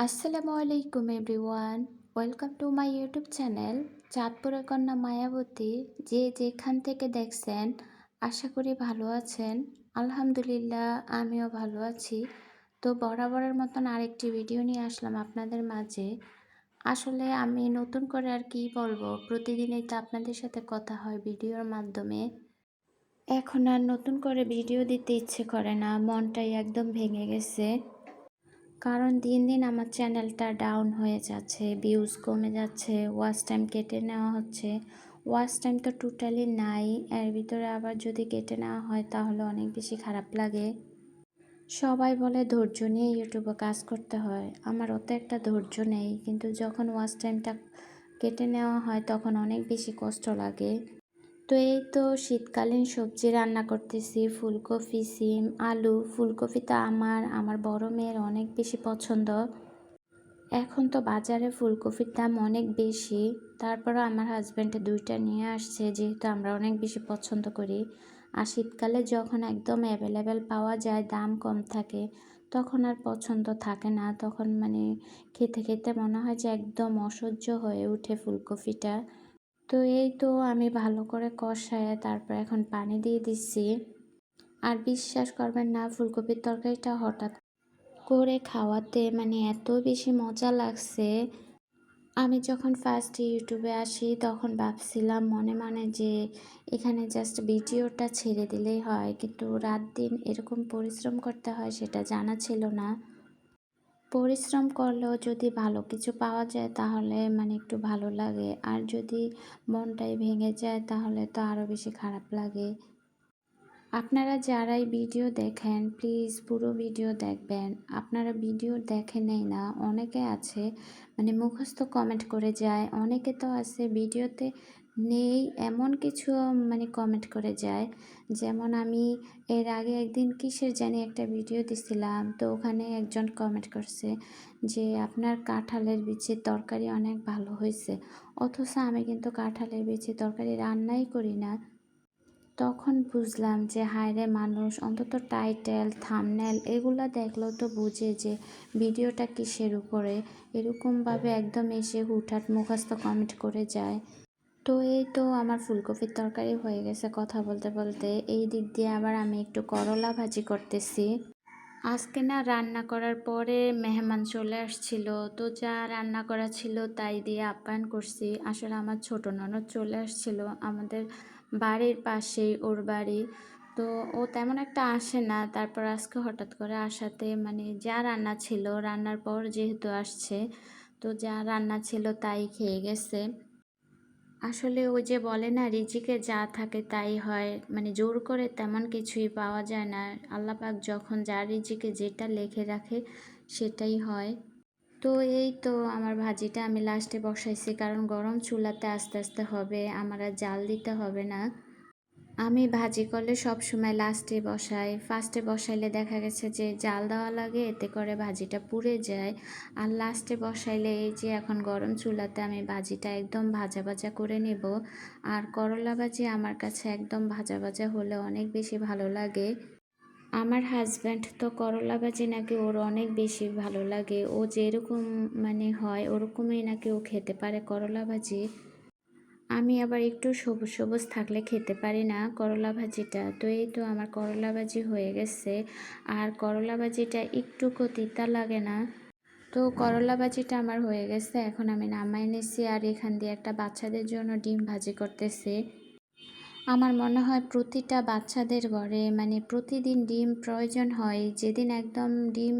আসসালামু আলাইকুম everyone. Welcome to my YouTube channel চাঁদপুরের কন্যা মায়াবতী। যে যেখান থেকে দেখছেন আশা করি ভালো আছেন। আলহামদুলিল্লাহ আমিও ভালো আছি। তো বরাবরের মতন আরেকটি ভিডিও নিয়ে আসলাম আপনাদের মাঝে। আসলে আমি নতুন করে আর কি বলবো, প্রতিদিনই তো আপনাদের সাথে কথা হয় ভিডিওর মাধ্যমে। এখন আর নতুন করে ভিডিও দিতে ইচ্ছে করে না, মনটাই একদম ভেঙে গেছে। কারণ দিন দিন আমার চ্যানেলটা ডাউন হয়ে যাচ্ছে, ভিউজ কমে যাচ্ছে, ওয়াচ টাইম কেটে নেওয়া হচ্ছে। ওয়াচ টাইম তো টোটালি নাই, এর ভিতরে আবার যদি কেটে নেওয়া হয় তাহলে অনেক বেশি খারাপ লাগে। সবাই বলে ধৈর্য নিয়ে ইউটিউবে কাজ করতে হয়, আমারও তো একটা ধৈর্য নেই, কিন্তু যখন ওয়াচ টাইমটা কেটে নেওয়া হয় তখন অনেক বেশি কষ্ট লাগে। তো এই তো শীতকালীন সবজি রান্না করতেছি, ফুলকপি, সিম, আলু। ফুলকপি তো আমার বড় মেয়ের অনেক বেশি পছন্দ। এখন তো বাজারে ফুলকপির দাম অনেক বেশি, তারপরও আমার হাজব্যান্ড দুইটা নিয়ে আসছে, যেহেতু আমরা অনেক বেশি পছন্দ করি। আর শীতকালে যখন একদম অ্যাভেলেবেল পাওয়া যায়, দাম কম থাকে, তখন আর পছন্দ থাকে না। তখন মানে খেতে খেতে মনে হয় যে একদম অসহ্য হয়ে ওঠে ফুলকপিটা। তো এই তো আমি ভালো করে কষায় তারপর এখন পানি দিয়ে দিচ্ছি। আর বিশ্বাস করবেন না, ফুলকপির তরকারিটা হঠাৎ করে খাওয়াতে মানে এত বেশি মজা লাগছে। আমি যখন ফার্স্ট ইউটিউবে আসি তখন ভাবছিলাম মনে মনে যে এখানে জাস্ট ভিডিওটা ছেড়ে দিলেই হয়, কিন্তু রাত দিন এরকম পরিশ্রম করতে হয় সেটা জানা ছিল না। পরিশ্রম করলেও যদি ভালো কিছু পাওয়া যায় তাহলে মানে একটু ভালো লাগে, আর যদি মনটাই ভেঙে যায় তাহলে তো আরও বেশি খারাপ লাগে। আপনারা যারাই ভিডিও দেখেন প্লিজ পুরো ভিডিও দেখবেন। আপনারা ভিডিও দেখেনই না, অনেকে আছে মানে মুখস্থ কমেন্ট করে যায়, অনেকে তো আছে ভিডিওতে নেই এমন কিছু মানে কমেন্ট করে যায়। যেমন আমি এর আগে একদিন কিসের জানি একটা ভিডিও দিছিলাম, তো ওখানে একজন কমেন্ট করছে যে আপনার কাঁঠালের বিচির তরকারি অনেক ভালো হয়েছে, অথচ আমি কিন্তু কাঁঠালের বিচির তরকারি রান্নাই করি না। তখন বুঝলাম যে হায় রে, মানুষ অন্তত টাইটেল থাম্বনেল এগুলো দেখলেও তো বুঝে যে ভিডিওটা কিসের উপরে। এরকমভাবে একদম এসে হুটহাট মুখস্থ কমেন্ট করে যায়। তো এই তো আমার ফুলকপির তরকারি হয়ে গেছে কথা বলতে বলতে। এই দিক দিয়ে আবার আমি একটু করলা ভাজি করতেছি। আজকে না রান্না করার পরে মেহমান চলে আসছিল, তো যা রান্না করা ছিল তাই দিয়ে আপ্যায়ন করছি। আসলে আমার ছোট ননদ চলে আসছিল আমাদের বাড়ির পাশেই, ওর বাড়ি। তো ও তেমন একটা আসে না, তারপর আজকে হঠাৎ করে আসাতে মানে যা রান্না ছিল, রান্নার পর যেহেতু আসছে, তো যা রান্না ছিল তাই খেয়ে গেছে। আসলে ওই যে বলে না, রিজিকে যা থাকে তাই হয়, মানে জোর করে তেমন কিছুই পাওয়া যায় না। আল্লাহ পাক যখন যার রিজিকে যেটা লিখে রাখে সেটাই হয়। তো এই তো আমার ভাজিটা আমি লাস্টে বসাইছি, কারণ গরম চুলাতে আস্তে আস্তে হবে, আমার আর জাল দিতে হবে না। আমি ভাজি করলে সবসময় লাস্টে বসাই, ফার্স্টে বসাইলে দেখা গেছে যে জাল দেওয়া লাগে, এতে করে ভাজিটা পুড়ে যায়। আর লাস্টে বসাইলে এই যে এখন গরম চুলাতে আমি ভাজিটা একদম ভাজা ভাজা করে নেব। আর করলা ভাজি আমার কাছে একদম ভাজা ভাজা হলে অনেক বেশি ভালো লাগে। আমার হাজব্যান্ড তো করলা ভাজি নাকি ওর অনেক বেশি ভালো লাগে, ও যেরকম মানে হয় ওরকমই নাকি ও খেতে পারে করলা ভাজি। আমি আবার একটু সবুজ সবুজ থাকলে খেতে পারি না করলা ভাজিটা। তো এই তো আমার করলা ভাজি হয়ে গেছে। আর করলা ভাজিটা একটুকু তিতা লাগে না। তো করলা ভাজিটা আমার হয়ে গেছে, এখন আমি নামাই নিছি। আর এখান দিয়ে একটা বাচ্চাদের জন্য ডিম ভাজি করতেছি। আমার মনে হয় প্রতিটা বাচ্চাদের ঘরে মানে প্রতিদিন ডিম প্রয়োজন হয়। যেদিন একদম ডিম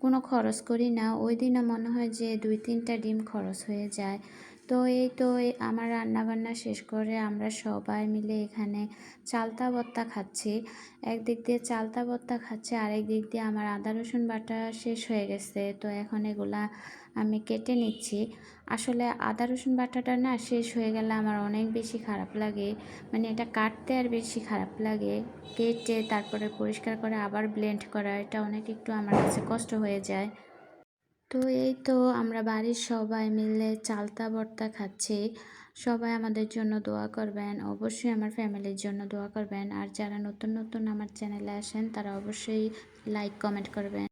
কোনো খরচ করি না, ওই দিনও মনে হয় যে 2-3টা ডিম খরচ হয়ে যায়। তো এই তো আমার রান্নাবান্না শেষ করে আমরা সবাই মিলে এখানে চালতা ভর্তা খাচ্ছি। একদিক দিয়ে চালতা ভর্তা খাচ্ছি, আরেক দিক দিয়ে আমার আদা রসুন বাটা শেষ হয়ে গেছে, তো এখন এগুলা আমি কেটে নিচ্ছি। আসলে আদা রসুন বাটাটা না শেষ হয়ে গেলে আমার অনেক বেশি খারাপ লাগে, মানে এটা কাটতে আর বেশি খারাপ লাগে। কেটে তারপরে পরিষ্কার করে আবার ব্লেন্ড করা, এটা অনেক একটু আমার কাছে কষ্ট হয়ে যায়। তো এই তো আমরা বাড়ির সবাই মিলে চালতা ভর্তা খাচ্ছি। সবাই আমাদের জন্য দোয়া করবেন, অবশ্যই আমার ফ্যামিলির জন্য দোয়া করবেন। আর যারা নতুন নতুন আমার চ্যানেলে আসেন তারা অবশ্যই লাইক কমেন্ট করবেন।